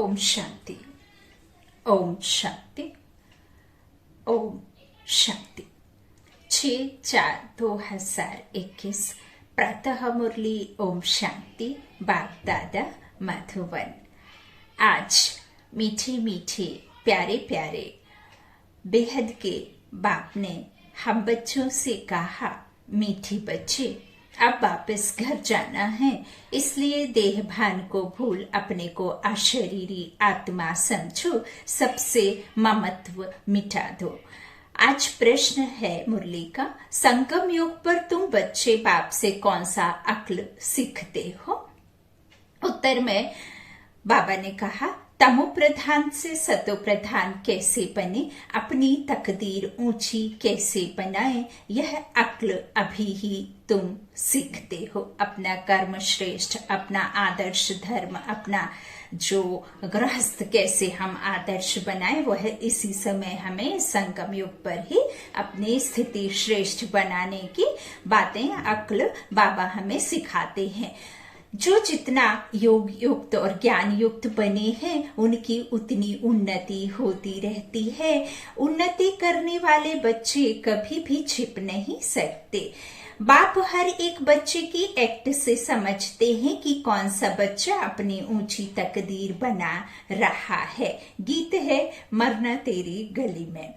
ओम शांति, ओम शांति, ओम शांति। 6/4/2021 प्रातः मुरली ओम शांति, बाप दादा मधुबन। आज मीठे मीठे प्यारे प्यारे बेहद के बाप ने हम बच्चों से कहा, मीठी बच्चे अब वापस घर जाना है, इसलिए देह भान को भूल अपने को अशरीरी आत्मा समझो, सबसे ममत्व मिटा दो। आज प्रश्न है मुरली का, संगम युग पर तुम बच्चे बाप से कौन सा अक्ल सीखते हो? उत्तर में बाबा ने कहा, तमो प्रधान से सतो प्रधान कैसे बने, अपनी तकदीर ऊंची कैसे बनाए, यह अक्ल अभी ही तुम सीखते हो। अपना कर्म श्रेष्ठ, अपना आदर्श धर्म, अपना जो गृहस्थ कैसे हम आदर्श बनाए, वह इसी समय हमें संगम युग पर ही अपनी स्थिति श्रेष्ठ बनाने की बातें अक्ल बाबा हमें सिखाते हैं। जो जितना योग युक्त और ज्ञान युक्त बने हैं, उनकी उतनी उन्नति होती रहती है। उन्नति करने वाले बच्चे कभी भी छिप नहीं सकते। बाप हर एक बच्चे की एक्ट से समझते हैं कि कौन सा बच्चा अपनी ऊंची तकदीर बना रहा है। गीत है मरना तेरी गली में।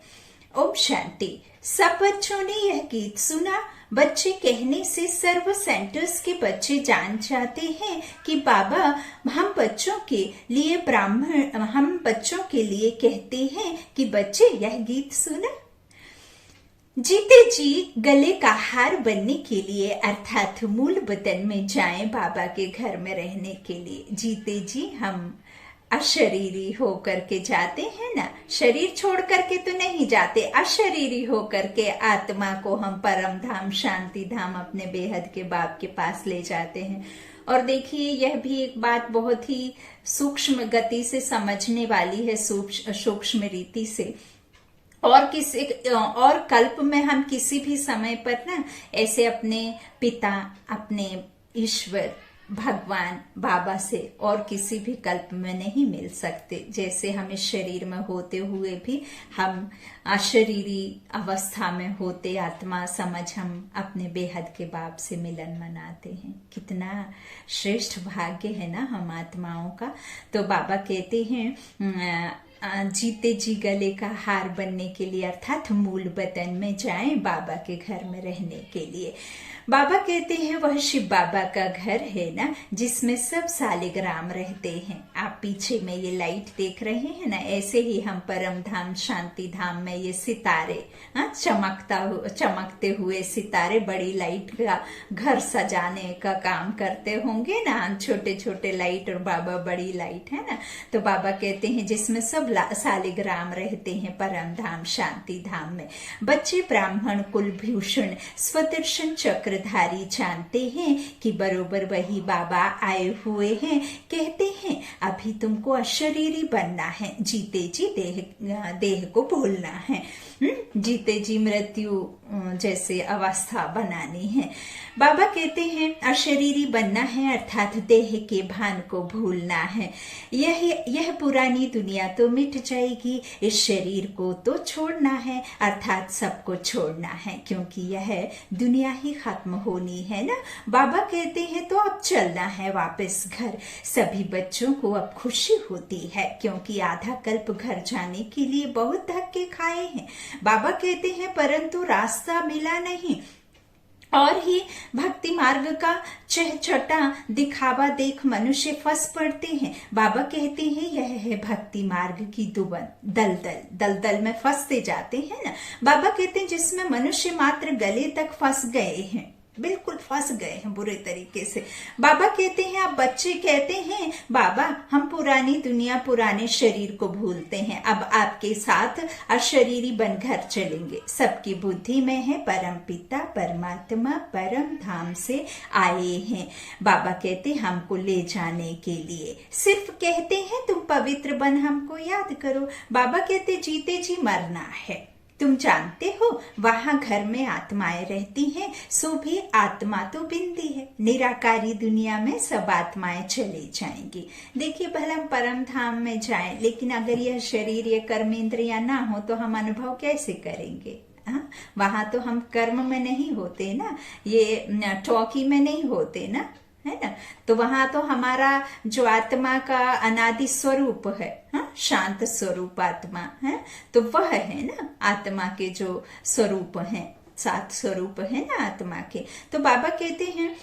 ओम शांति। सब बच्चों ने यह गीत सुना। बच्चे कहने से सर्व सेंटर्स के बच्चे जान जाते हैं कि बाबा हम बच्चों के लिए हम बच्चों के लिए कहते हैं कि बच्चे यह गीत सुना। जीते जी गले का हार बनने के लिए, अर्थात मूल वतन में जाएं बाबा के घर में रहने के लिए। जीते जी हम अशरीरी होकर के जाते हैं ना, शरीर छोड़ करके तो नहीं जाते, अशरीरी होकर के आत्मा को हम परम धाम शांति धाम अपने बेहद के बाप के पास ले जाते हैं। और देखिए, यह भी एक बात बहुत ही सूक्ष्म गति से समझने वाली है, सूक्ष्म रीति से। और कल्प में हम किसी भी समय पर ना ऐसे अपने पिता, अपने ईश्वर भगवान बाबा से और किसी भी कल्प में नहीं मिल सकते। जैसे हम इस शरीर में होते हुए भी हम अशरीरी अवस्था में होते आत्मा समझ हम अपने बेहद के बाप से मिलन मनाते हैं। कितना श्रेष्ठ भाग्य है ना हम आत्माओं का। तो बाबा कहते हैं जीते जी गले का हार बनने के लिए, अर्थात मूल वतन में जाएं बाबा के घर में रहने के लिए। बाबा कहते हैं वह शिव बाबा का घर है ना, जिसमें सब सालिग्राम रहते हैं। आप पीछे में ये लाइट देख रहे हैं ना, ऐसे ही हम परम धाम शांति धाम में ये सितारे, चमकते हुए सितारे बड़ी लाइट का घर सजाने का काम करते होंगे ना। हम छोटे छोटे लाइट और बाबा बड़ी लाइट है ना। तो बाबा कहते हैं जिसमें सब सालिग्राम रहते हैं परम धाम शांति धाम में। बच्चे ब्राह्मण कुलभूषण स्वदर्शन चक्रधारी जानते हैं कि बरोबर वही बाबा आए हुए हैं। कहते हैं अभी तुमको अशरीरी बनना है, जीते जी देह को भूलना है, जीते जी मृत्यु जैसे अवस्था बनानी है। बाबा कहते हैं अशरीरी बनना है, अर्थात देह के भान को भूलना है। यह पुरानी दुनिया तो मिट जाएगी, इस शरीर को तो छोड़ना है, अर्थात सबको छोड़ना है, क्योंकि यह दुनिया ही खत्म होनी है ना। बाबा कहते हैं तो अब चलना है वापस घर। सभी बच्चों को अब खुशी होती है, क्योंकि आधा कल्प घर जाने के लिए बहुत धक्के खाए हैं। बाबा कहते हैं परंतु रास्ता मिला नहीं, और ही भक्ति मार्ग का चहचटा दिखावा देख मनुष्य फंस पड़ते हैं। बाबा कहते हैं यह है भक्ति मार्ग की दलदल में फंसते जाते हैं ना। बाबा कहते हैं जिसमें मनुष्य मात्र गले तक फंस गए हैं, बिल्कुल फंस गए हैं बुरे तरीके से। बाबा कहते हैं आप बच्चे कहते हैं बाबा हम पुरानी दुनिया पुराने शरीर को भूलते हैं, अब आपके साथ अशरीरी बनकर चलेंगे। सबकी बुद्धि में है परम पिता परमात्मा परम धाम से आए हैं। बाबा कहते हमको ले जाने के लिए, सिर्फ कहते हैं तुम पवित्र बन हमको याद करो। बाबा कहते जीते जी मरना है, तुम जानते हो वहां घर में आत्माएं रहती हैं, सो भी आत्मा तो बिंदी है। निराकारी दुनिया में सब आत्माएं चली जाएंगी। देखिए, भले हम परम धाम में जाएं, लेकिन अगर यह शरीर, ये कर्म इंद्रियां ना हो तो हम अनुभव कैसे करेंगे? वहां तो हम कर्म में नहीं होते ना, ये टॉकी में नहीं होते ना, है ना। तो वहां तो हमारा जो आत्मा का अनादि स्वरूप है, शांत स्वरूप आत्मा है, तो वह है ना आत्मा के जो स्वरूप हैं, 7 स्वरूप है ना आत्मा के। तो बाबा कहते हैं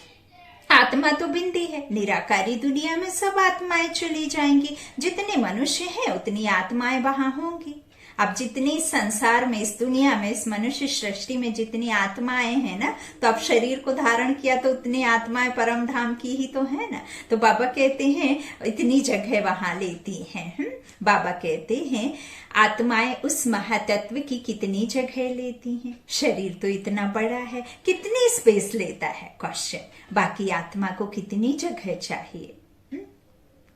आत्मा तो बिंदी है, निराकारी दुनिया में सब आत्माएं चली जाएंगी। जितने मनुष्य हैं उतनी आत्माएं वहां होंगी। अब जितनी संसार में, इस दुनिया में, इस मनुष्य सृष्टि में जितनी आत्माएं हैं ना, तो अब शरीर को धारण किया तो उतनी आत्माएं परम धाम की ही तो है ना। तो बाबा कहते हैं इतनी जगह वहां लेती हैं। बाबा कहते हैं आत्माएं उस महातत्व की कितनी जगह लेती हैं। शरीर तो इतना बड़ा है, कितनी स्पेस लेता है क्वेश्चन। बाकी आत्मा को कितनी जगह चाहिए?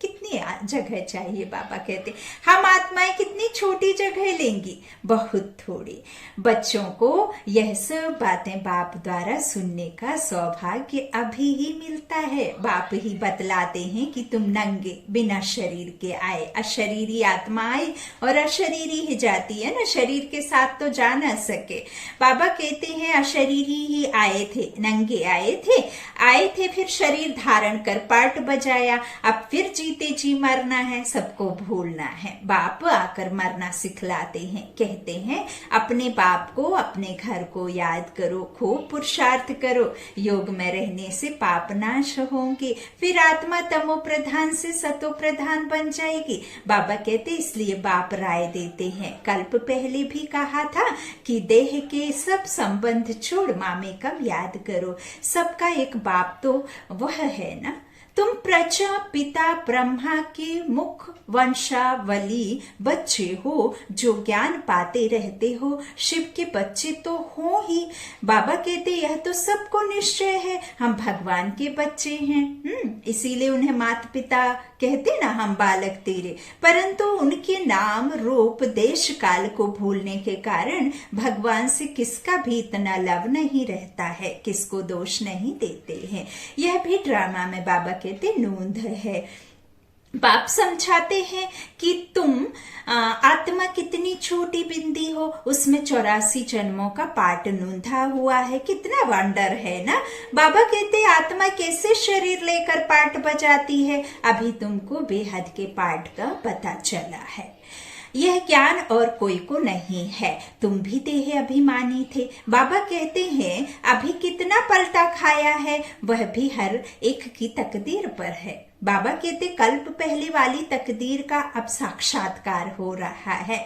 कितनी जगह चाहिए? बाबा कहते हम आत्माएं कितनी छोटी जगह लेंगी, बहुत थोड़ी। बच्चों को यह सब बातें बाप द्वारा सुनने का सौभाग्य अभी ही मिलता है। बाप ही बतलाते हैं कि तुम नंगे बिना शरीर के आए, अशरीरी आत्मा आई और अशरीरी ही जाती है ना, शरीर के साथ तो जा न सके। बाबा कहते हैं अशरीरी ही आए थे, नंगे आए थे, फिर शरीर धारण कर पार्ट बजाया, अब फिर जीते जी मरना है, सबको भूलना है। बाप आकर मरना सिखलाते हैं, कहते हैं अपने बाप को, अपने घर को याद करो, खूब पुरुषार्थ करो, योग में रहने से पाप नाश होंगे, फिर आत्मा तमो प्रधान से सतो प्रधान बन जाएगी। बाबा कहते इसलिए बाप राय देते हैं, कल्प पहले भी कहा था कि देह के सब संबंध छोड़ मामेकम याद करो। सबका एक बाप तो वह है ना। तुम प्रजा पिता ब्रह्मा के मुख वंशावली बच्चे हो, जो ज्ञान पाते रहते हो, शिव के बच्चे तो हो ही। बाबा कहते यह तो सबको निश्चय है, हम भगवान के बच्चे हैं। इसीलिए उन्हें माता पिता कहते ना, हम बालक तेरे। परंतु उनके नाम रूप देश काल को भूलने के कारण भगवान से किसका भी इतना लव नहीं रहता है, किसको दोष नहीं देते हैं। यह भी ड्रामा में बाबा कहते नूंद है। बाप समझाते हैं कि तुम आत्मा कितनी छोटी बिंदी हो, उसमें 84 जन्मों का पाठ नूंधा हुआ है। कितना वंडर है ना। बाबा कहते आत्मा कैसे शरीर लेकर पाठ बजाती है, अभी तुमको बेहद के पाठ का पता चला है। यह ज्ञान और कोई को नहीं है, तुम भी देह अभिमानी थे। बाबा कहते हैं अभी कितना पलटा खाया है, वह भी हर एक की तकदीर पर है। बाबा कहते कल्प पहले वाली तकदीर का अब साक्षात्कार हो रहा है।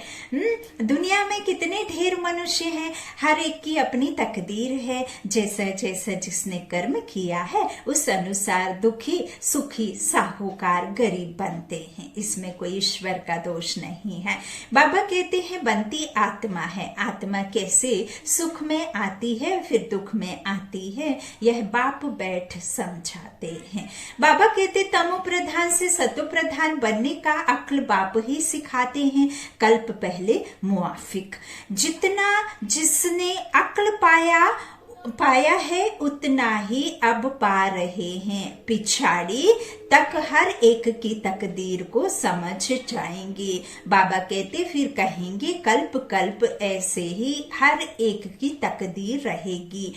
दुनिया में कितने ढेर मनुष्य हैं, हर एक की अपनी तकदीर है। जैसा जैसा जिसने कर्म किया है उस अनुसार दुखी सुखी साहूकार गरीब बनते हैं, इसमें कोई ईश्वर का दोष नहीं है। बाबा कहते हैं बनती आत्मा है, आत्मा कैसे सुख में आती है फिर दुख में आती है, यह बाप बैठ समझाते हैं। बाबा कहते तमो प्रधान से सतो प्रधान बनने का अक्ल बाप ही सिखाते हैं। कल्प पहले मुआफिक, जितना जिसने अक्ल पाया है उतना ही अब पा रहे हैं, पिछाड़ी तक हर एक की तकदीर को समझ जाएंगे। बाबा कहते फिर कहेंगे कल्प कल्प ऐसे ही हर एक की तकदीर रहेगी।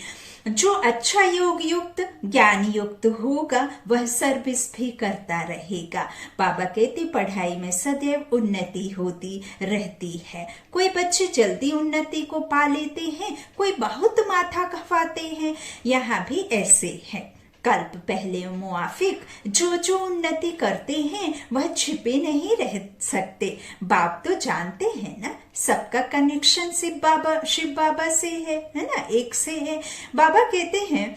जो अच्छा योग युक्त ज्ञान युक्त होगा वह सर्विस भी करता रहेगा। बाबा कहते पढ़ाई में सदैव उन्नति होती रहती है। कोई बच्चे जल्दी उन्नति को पा लेते हैं, कोई बहुत माथा खपाते हैं, यहाँ भी ऐसे है। कल्प पहले मुआफिक, जो जो उन्नति करते हैं वह छिपे नहीं रह सकते। बाप तो जानते हैं ना, सबका कनेक्शन शिव बाबा से है ना, एक से है। बाबा कहते हैं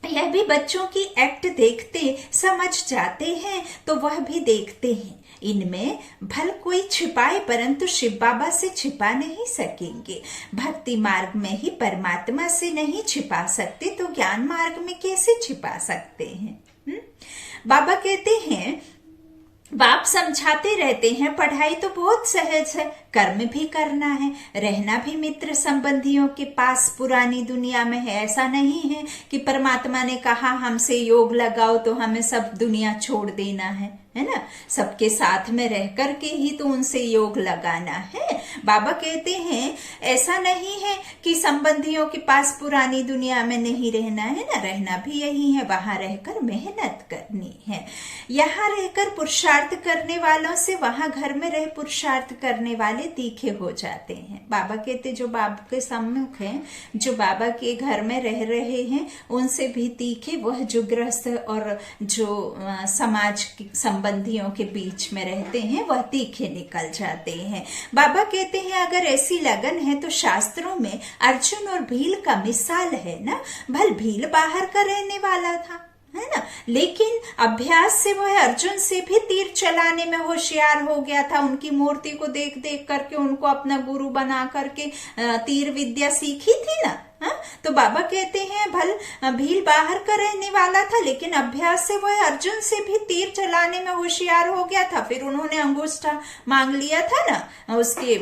यह भी बच्चों की एक्ट देखते समझ जाते हैं तो वह भी देखते हैं। इनमें भल कोई छिपाए परंतु शिव बाबा से छिपा नहीं सकेंगे। भक्ति मार्ग में ही परमात्मा से नहीं छिपा सकते तो ज्ञान मार्ग में कैसे छिपा सकते हैं? बाबा कहते हैं बाप समझाते रहते हैं पढ़ाई तो बहुत सहज है, कर्म भी करना है, रहना भी मित्र संबंधियों के पास पुरानी दुनिया में है। ऐसा नहीं है कि परमात्मा ने कहा हमसे योग लगाओ तो हमें सब दुनिया छोड़ देना है ना। सबके साथ में रह करके ही तो उनसे योग लगाना है। बाबा कहते हैं ऐसा नहीं है कि संबंधियों के पास पुरानी दुनिया में नहीं रहना है ना, रहना भी यही है, वहां रहकर मेहनत करनी है। यहाँ रहकर पुरुषार्थ करने वालों से वहां घर में रह पुरुषार्थ करने वाले तीखे हो जाते हैं। बाबा कहते जो बाबा के सम्मुख हैं, जो बाबा के घर में रह रहे हैं, उनसे भी तीखे वह जो गृहस्थ और जो समाज संबंधियों के बीच में रहते हैं वह तीखे निकल जाते हैं। बाबा कहते हैं अगर ऐसी लगन है तो शास्त्रों में अर्जुन और भील का मिसाल है ना। भल भील बाहर का रहने वाला था, है ना, लेकिन अभ्यास से वह अर्जुन से भी तीर चलाने में होशियार हो गया था। उनकी मूर्ति को देख देख करके उनको अपना गुरु बना करके तीर विद्या सीखी थी ना। तो बाबा कहते हैं भल भील बाहर का रहने वाला था, लेकिन अभ्यास से वह अर्जुन से भी तीर चलाने में होशियार हो गया था। फिर उन्होंने अंगूठा मांग लिया था ना उसके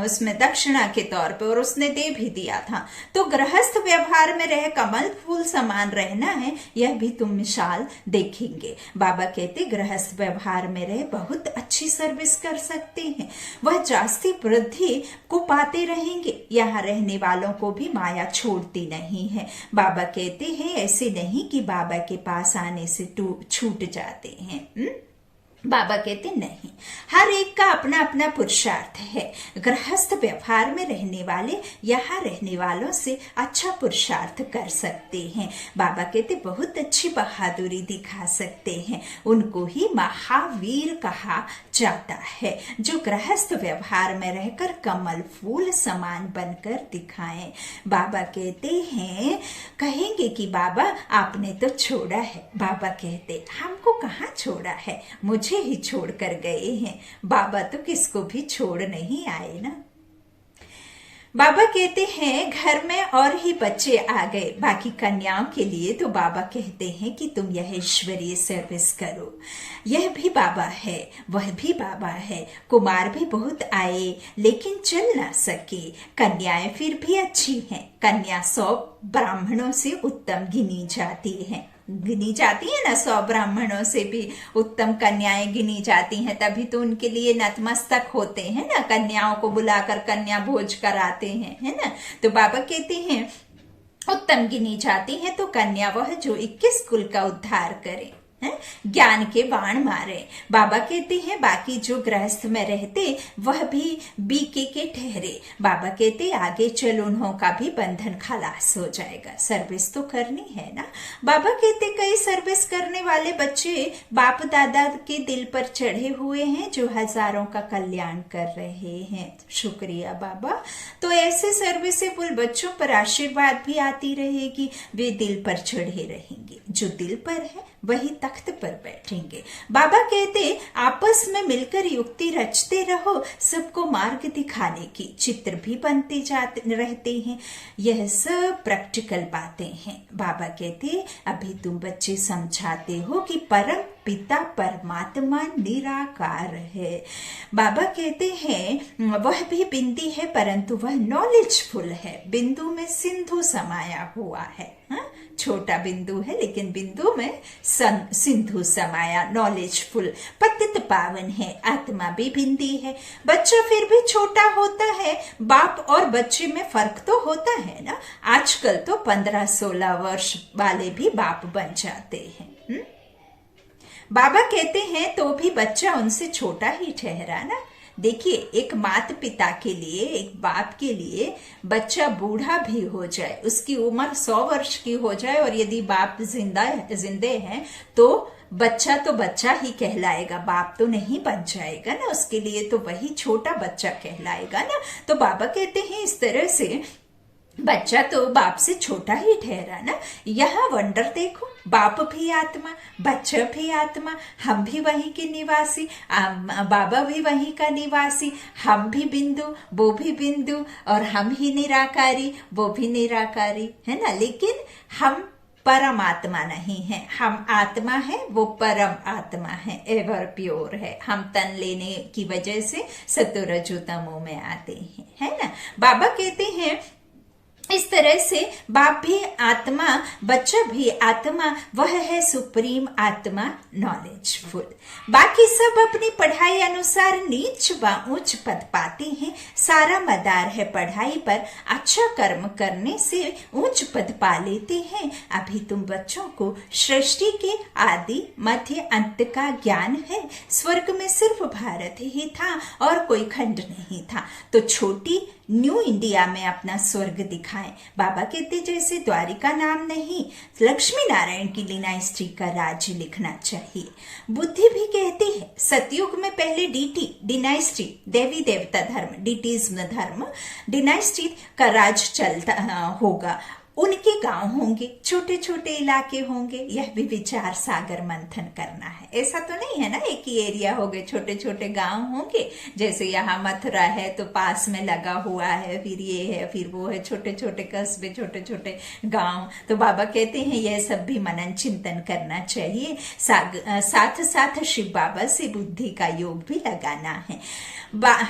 उसमें दक्षिणा के तौर पे, और उसने दे भी दिया था। तो गृहस्थ व्यवहार में रह कमल फूल समान रहना है, यह भी तुम मिसाल देखेंगे। बाबा कहते गृहस्थ व्यवहार में रह बहुत अच्छी सर्विस कर सकते हैं, वह जास्ती वृद्धि को पाते रहेंगे। यहाँ रहने वालों को भी माया छोड़ती नहीं है। बाबा कहते हैं ऐसे नहीं कि बाबा के पास आने से छूट जाते हैं। बाबा कहते नहीं, हर एक का अपना अपना पुरुषार्थ है। गृहस्थ व्यवहार में रहने वाले यहाँ रहने वालों से अच्छा पुरुषार्थ कर सकते हैं। बाबा कहते बहुत अच्छी बहादुरी दिखा सकते हैं, उनको ही महावीर कहा जाता है, जो गृहस्थ व्यवहार में रहकर कमल फूल समान बनकर दिखाएं। बाबा कहते हैं कहेंगे कि बाबा आपने तो छोड़ा है। बाबा कहते हमको कहाँ छोड़ा है, मुझे ही छोड़ कर गए हैं। बाबा तो किसको भी छोड़ नहीं आए ना। बाबा कहते हैं घर में और ही बच्चे आ गए, बाकी कन्याओं के लिए तो बाबा कहते हैं कि तुम यह ईश्वरीय सर्विस करो। यह भी बाबा है, वह भी बाबा है। कुमार भी बहुत आए लेकिन चल ना सके, कन्याएं फिर भी अच्छी हैं। कन्या 100 ब्राह्मणों से उत्तम गिनी जाती है ना, 100 ब्राह्मणों से भी उत्तम कन्याएं गिनी जाती हैं, तभी तो उनके लिए नतमस्तक होते हैं ना, कन्याओं को बुलाकर कन्या भोज कराते हैं, है ना। तो बाबा कहते हैं उत्तम गिनी जाती है तो कन्या वह जो 21 कुल का उद्धार करे, ज्ञान के बाण मारे। बाबा कहते हैं बाकी जो गृहस्थ में रहते वह भी बीके के ठहरे। बाबा कहते आगे चल उन्हों का भी बंधन खलास हो जाएगा, सर्विस तो करनी है ना। बाबा कहते कई सर्विस करने वाले बच्चे बाप दादा के दिल पर चढ़े हुए हैं, जो हजारों का कल्याण कर रहे हैं। शुक्रिया बाबा। तो ऐसे सर्विसेबल बच्चों पर आशीर्वाद भी आती रहेगी, वे दिल पर चढ़े रहेंगे। जो दिल पर है वही तख्त पर बैठेंगे। बाबा कहते आपस में मिलकर युक्ति रचते रहो, सबको मार्ग दिखाने की। चित्र भी बनते जाते रहते हैं। यह सब प्रैक्टिकल बातें हैं। बाबा कहते अभी तुम बच्चे समझाते हो कि परम पिता परमात्मा निराकार है। बाबा कहते हैं वह भी बिंदी है परंतु वह नॉलेजफुल है। बिंदु में सिंधु समाया हुआ है, छोटा बिंदु है लेकिन बिंदु में सिंधु समाया, नॉलेजफुल। पतित पावन है, आत्मा भी बिंदी है। बच्चा फिर भी छोटा होता है, बाप और बच्चे में फर्क तो होता है ना। आजकल तो 15-16 वर्ष वाले भी बाप बन जाते हैं। बाबा कहते हैं तो भी बच्चा उनसे छोटा ही ठहरा ना। देखिए एक माता पिता के लिए, एक बाप के लिए बच्चा बूढ़ा भी हो जाए, उसकी उम्र 100 वर्ष की हो जाए और यदि बाप जिंदे हैं तो बच्चा तो बच्चा ही कहलाएगा, बाप तो नहीं बन जाएगा ना। उसके लिए तो वही छोटा बच्चा कहलाएगा ना। तो बाबा कहते हैं इस तरह से बच्चा तो बाप से छोटा ही ठहरा ना। यहाँ वंडर देखो, बाप भी आत्मा, बच्चा भी आत्मा, हम भी वहीं के निवासी, बाबा भी वहीं का निवासी। हम भी बिंदु, वो भी बिंदु, और हम ही निराकारी, वो भी निराकारी, है ना। लेकिन हम परमात्मा नहीं है। हम आत्मा है, वो परम आत्मा है, एवर प्योर है। हम तन लेने की वजह से सतो रजो तमो में आते हैं, है ना। बाबा कहते हैं इस तरह से बाप भी आत्मा, बच्चा भी आत्मा, वह है सुप्रीम आत्मा नॉलेजफुल। बाकी सब अपनी पढ़ाई अनुसार नीच व उच्च पद पाते हैं। सारा मदार है पढ़ाई पर, अच्छा कर्म करने से उच्च पद पा लेते हैं। अभी तुम बच्चों को सृष्टि के आदि मध्य अंत का ज्ञान है। स्वर्ग में सिर्फ भारत ही था और कोई खंड नहीं था, तो छोटी न्यू इंडिया में अपना स्वर्ग दिखाएं। बाबा कहते जैसे द्वारिका नाम नहीं, लक्ष्मी नारायण की डिनाइस्टी का राज्य लिखना चाहिए। बुद्धि भी कहती है सतयुग में पहले डीटी डिनाइस्टी, देवी देवता धर्म, डीटीज्म धर्म, डिनाइस्टी का राज चलता होगा। उनके गांव होंगे, छोटे छोटे इलाके होंगे। यह भी विचार सागर मंथन करना है। ऐसा तो नहीं है ना एक ही एरिया हो गए, छोटे छोटे गांव होंगे। जैसे यहाँ मथुरा है तो पास में लगा हुआ है, फिर ये है, फिर वो है, छोटे छोटे कस्बे, छोटे छोटे गांव। तो बाबा कहते हैं यह सब भी मनन चिंतन करना चाहिए। साथ साथ शिव बाबा से बुद्धि का योग भी लगाना है।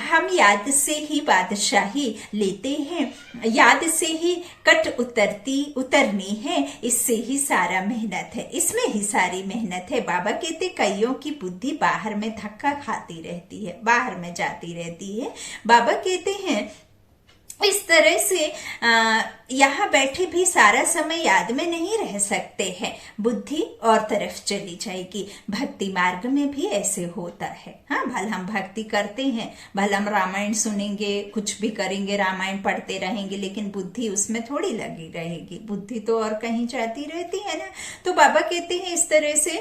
हम याद से ही बादशाही लेते हैं, याद से ही कट उतरनी है। इससे ही सारा मेहनत है, इसमें ही सारी मेहनत है। बाबा कहते कईयों की बुद्धि बाहर में धक्का खाती रहती है, बाहर में जाती रहती है। बाबा कहते हैं इस तरह से यहाँ बैठे भी सारा समय याद में नहीं रह सकते हैं, बुद्धि और तरफ चली जाएगी। भक्ति मार्ग में भी ऐसे होता है। हाँ, भल हम भक्ति करते हैं, भल हम रामायण सुनेंगे, कुछ भी करेंगे, रामायण पढ़ते रहेंगे, लेकिन बुद्धि उसमें थोड़ी लगी रहेगी, बुद्धि तो और कहीं जाती रहती है ना। तो बाबा कहते हैं इस तरह से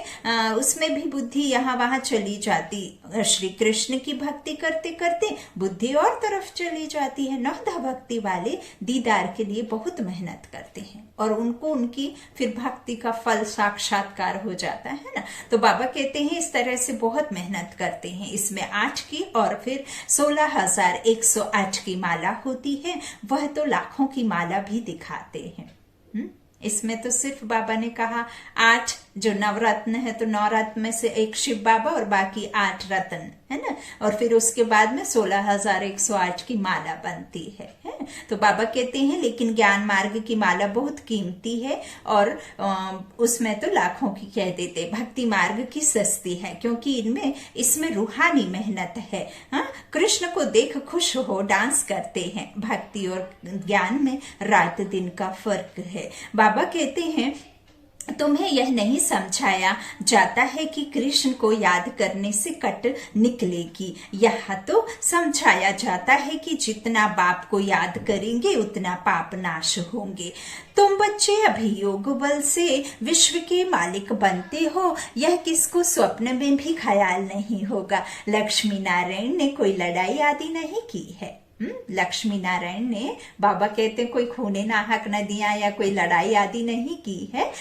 उसमें भी बुद्धि यहाँ वहां चली जाती। श्री कृष्ण की भक्ति करते करते बुद्धि और तरफ चली जाती है। नौधा भक्ति वाले दीदार के लिए बहुत मेहनत करते हैं और उनको उनकी फिर भक्ति का फल साक्षात्कार हो जाता है ना। तो बाबा कहते हैं इस तरह से बहुत मेहनत करते हैं। इसमें 8 की और फिर 16,108 की माला होती है, वह तो लाखों की माला भी दिखाते हैं। इसमें तो सिर्फ बाबा ने कहा 8 जो नवरत्न है, तो 9 रत्न में से एक शिव बाबा और बाकी 8 रत्न है ना। और फिर उसके बाद में 16,108 की माला बनती है। तो बाबा कहते हैं लेकिन ज्ञान मार्ग की माला बहुत कीमती है और उसमें तो लाखों की कह देते। भक्ति मार्ग की सस्ती है क्योंकि इसमें रूहानी मेहनत है। हाँ, कृष्ण को देख खुश हो डांस करते हैं। भक्ति और ज्ञान में रात दिन का फर्क है। बाबा कहते हैं तुम्हें यह नहीं समझाया जाता है कि कृष्ण को याद करने से कट निकलेगी। यह तो समझाया जाता है कि जितना बाप को याद करेंगे उतना पाप नाश होंगे। तुम बच्चे अभी योग बल से विश्व के मालिक बनते हो, यह किसको स्वप्न में भी ख्याल नहीं होगा। लक्ष्मी नारायण ने कोई लड़ाई आदि नहीं की है। लक्ष्मी नारायण ने, बाबा कहते कोई खूने नाहक नदियां या कोई लड़ाई आदि नहीं की है।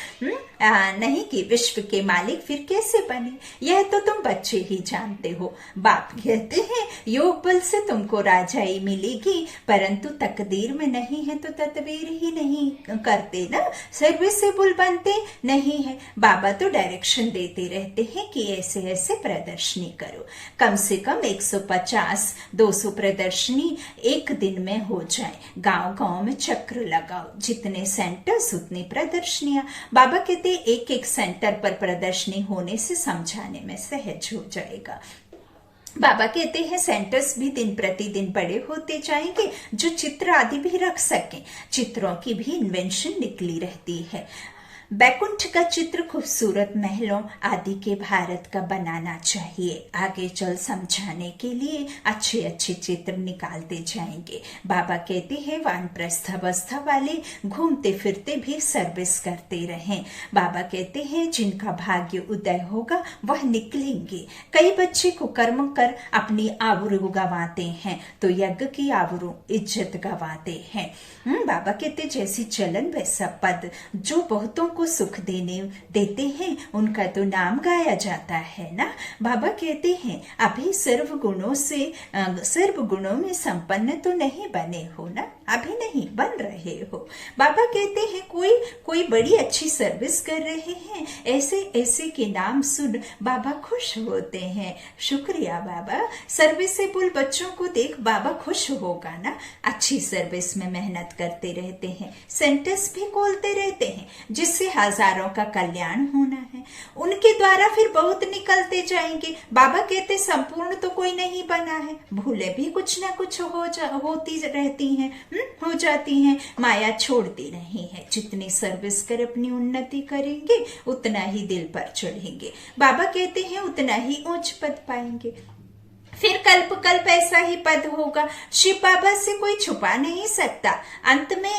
नहीं की। विश्व के मालिक फिर कैसे बने, यह तो तुम बच्चे ही जानते हो। बाप कहते हैं योग बल से तुमको राजाई मिलेगी, परंतु तकदीर में नहीं है तो तदबीर ही नहीं करते ना, सर्विसेबल बनते नहीं है। बाबा तो डायरेक्शन देते रहते हैं कि ऐसे ऐसे प्रदर्शनी करो। कम से कम 150-200 प्रदर्शनी एक दिन में हो जाए। गांव गांव में चक्र लगाओ, जितने सेंटर्स उतनी प्रदर्शनियां। बाबा कहते एक एक सेंटर पर प्रदर्शनी होने से समझाने में सहज हो जाएगा। बाबा कहते हैं सेंटर्स भी दिन प्रतिदिन बड़े होते जाएंगे जो चित्र आदि भी रख सकें। चित्रों की भी इन्वेंशन निकली रहती है। बैकुंठ का चित्र खूबसूरत महलों आदि के भारत का बनाना चाहिए। आगे चल समझाने के लिए अच्छे अच्छे चित्र निकालते जाएंगे। बाबा कहते हैं वानप्रस्थ अवस्था वाले घूमते फिरते भी सर्विस करते रहें। बाबा कहते हैं जिनका भाग्य उदय होगा वह निकलेंगे। कई बच्चे कुकर्म कर अपनी आबरू गंवाते हैं तो यज्ञ की आबरू इज्जत गंवाते हैं। बाबा कहते जैसी चलन वैसा पद, जो बहुतों को सुख देते हैं उनका तो नाम गाया जाता है ना। बाबा कहते हैं अभी सर्व गुणों में संपन्न तो नहीं बने हो ना, अभी नहीं बन रहे हो। बाबा कहते हैं कोई बड़ी अच्छी सर्विस कर रहे हैं, ऐसे के नाम सुन बाबा खुश होते हैं। शुक्रिया बाबा, सर्विसेबल बच्चों को देख बाबा खुश होगा ना। अच्छी सर्विस में मेहनत करते रहते हैं, सेंटर्स भी खोलते रहते हैं जिससे हजारों का कल्याण होना है। उनके द्वारा फिर बहुत निकलते जाएंगे। बाबा कहते संपूर्ण तो कोई नहीं बना है, भूले भी कुछ ना कुछ होती रहती हैं, हो जाती हैं। माया छोड़ती नहीं है, जितनी सर्विस कर अपनी उन्नति करेंगे उतना ही दिल पर चढ़ेंगे। बाबा कहते हैं उतना ही ऊंच पद पाएंगे, फिर कल्प ऐसा ही पद होगा। शिव बाबा से कोई छुपा नहीं सकता। अंत में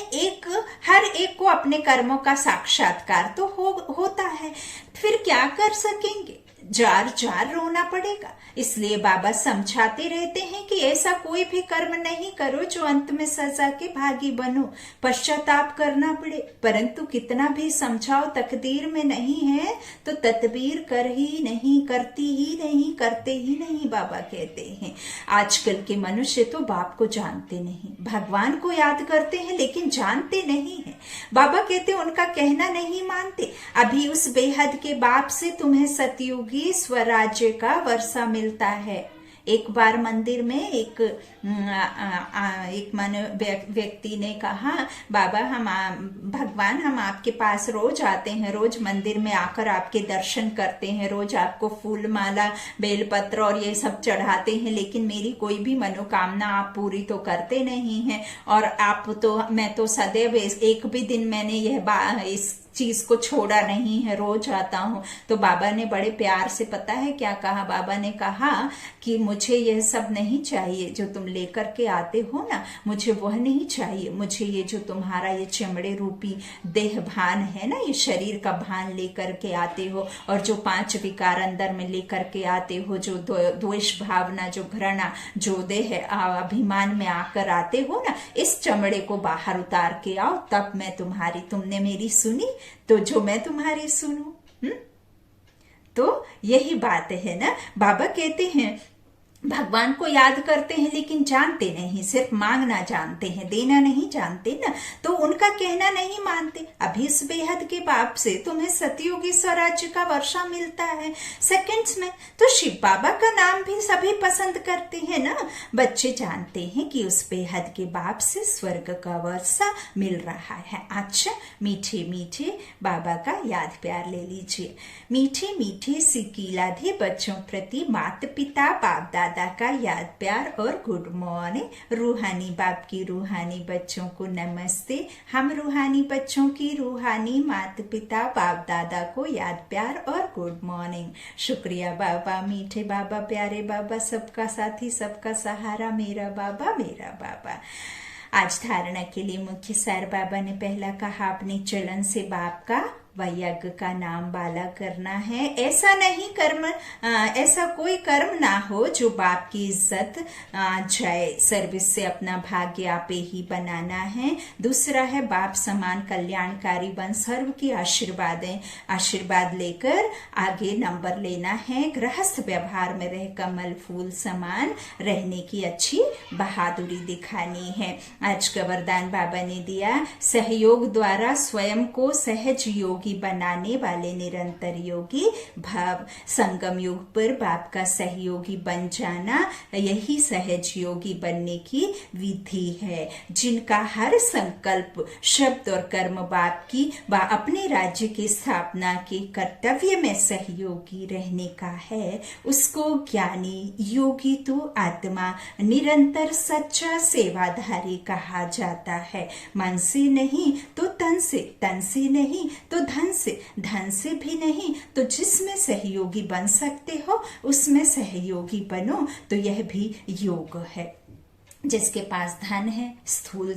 हर एक को अपने कर्मों का साक्षात्कार तो होता है। फिर क्या कर सकेंगे, जार रोना पड़ेगा। इसलिए बाबा समझाते रहते हैं कि ऐसा कोई भी कर्म नहीं करो जो अंत में सजा के भागी बनो, पश्चाताप करना पड़े। परंतु कितना भी समझाओ तकदीर में नहीं है तो तदबीर करते ही नहीं। बाबा कहते हैं आजकल के मनुष्य तो बाप को जानते नहीं, भगवान को याद करते हैं लेकिन जानते नहीं है। बाबा कहते उनका कहना नहीं मानते। अभी उस बेहद के बाप से तुम्हें सतयुगी स्वराज्य का वर्षा मिलता है। एक बार मंदिर में एक व्यक्ति ने कहा, बाबा भगवान हम आपके पास रोज आते हैं, रोज मंदिर में आकर आपके दर्शन करते हैं, रोज आपको फूल माला बेलपत्र और ये सब चढ़ाते हैं, लेकिन मेरी कोई भी मनोकामना आप पूरी तो करते नहीं हैं। और मैं तो सदैव एक भी दिन मैंने इस चीज को छोड़ा नहीं है, रोज आता हूँ। तो बाबा ने बड़े प्यार से पता है क्या कहा, बाबा ने कहा कि मुझे यह सब नहीं चाहिए जो तुम लेकर के आते हो ना, मुझे वह नहीं चाहिए। मुझे ये जो तुम्हारा ये चमड़े रूपी देह भान है ना, ये शरीर का भान लेकर के आते हो, और जो 5 विकार अंदर में लेकर के आते हो, जो द्वेष भावना, जो घृणा, जो देह अभिमान में आकर आते हो ना, इस चमड़े को बाहर उतार के आओ, तब मैं तुमने मेरी सुनी तो जो मैं तुम्हारी सुनूं। तो यही बात है ना। बाबा कहते हैं भगवान को याद करते हैं लेकिन जानते नहीं, सिर्फ मांगना जानते हैं, देना नहीं जानते ना, तो उनका कहना नहीं मानते। अभी इस बेहद के बाप से तुम्हें सतयुगी स्वराज्य का वर्षा मिलता है सेकंड्स में। तो शिव बाबा का नाम भी सभी पसंद करते हैं ना। बच्चे जानते हैं कि उस बेहद के बाप से स्वर्ग का वर्षा मिल रहा है। अच्छा, मीठे मीठे बाबा का याद प्यार ले लीजिए। मीठे मीठे सिकीलाधे बच्चों प्रति माता पिता बाप दादा का याद प्यार और गुड मॉर्निंग। रूहानी बाप की रूहानी बच्चों को नमस्ते। हम रूहानी बच्चों की रूहानी माता पिता बाप दादा को याद प्यार और गुड मॉर्निंग। शुक्रिया बाबा, मीठे बाबा, प्यारे बाबा, सबका साथी, सबका सहारा, मेरा बाबा, मेरा बाबा। आज धारणा के लिए मुख्य सार बाबा ने पहला कहा, अपने चलन से बाप का व यज्ञ का नाम बाला करना है। ऐसा कोई कर्म ना हो जो बाप की इज्जत जाए। सर्विस से अपना भाग्य आपे ही बनाना है। दूसरा है बाप समान कल्याणकारी बन सर्व की आशीर्वाद लेकर आगे नंबर लेना है। गृहस्थ व्यवहार में रह कमल फूल समान रहने की अच्छी बहादुरी दिखानी है। आज का वरदान बाबा ने दिया, सहयोग द्वारा स्वयं को सहज योगी बनाने वाले निरंतर योगी भाव। संगम युग पर बाप का सहयोगी बन जाना, यही सहज योगी बनने की विधि है। जिनका हर संकल्प शब्द और कर्म बाप की व अपने राज्य की स्थापना के कर्तव्य में सहयोगी रहने का है, उसको ज्ञानी योगी तो आत्मा निरंतर सच्चा सेवाधारी कहा जाता है। मन से नहीं तो तन से, तन से नहीं तो धन से भी नहीं तो जिसमें सहयोगी बन सकते हो उसमें सहयोगी बनो। तो यह भी योग है। जिसके पास धन है, स्थूल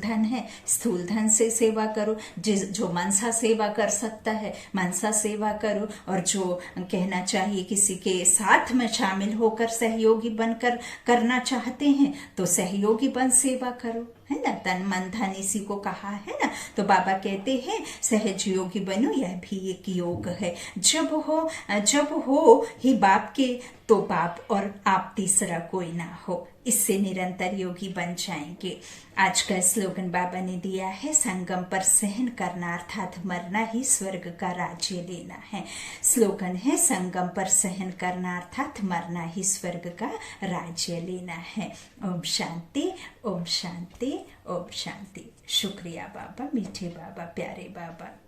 धन से सेवा करो। जो मनसा सेवा कर सकता है मनसा सेवा करो, और जो कहना चाहिए किसी के साथ में शामिल होकर सहयोगी बनकर करना चाहते हैं तो सहयोगी बन सेवा करो, है ना, तन मन धन इसी को कहा है ना। तो बाबा कहते हैं सहज योगी बनो, यह भी एक योग है। जब हो ही बाप के, तो बाप और आप तीसरा कोई ना हो, इससे निरंतर योगी बन जाएंगे। आज का स्लोगन बाबा ने दिया है, संगम पर सहन करना अर्थात मरना ही स्वर्ग का राज्य लेना है। स्लोगन है, संगम पर सहन करना अर्थात मरना ही स्वर्ग का राज्य लेना है। ओम शांति, ओम शांति, ओम शांति। शुक्रिया बाबा, मीठे बाबा, प्यारे बाबा।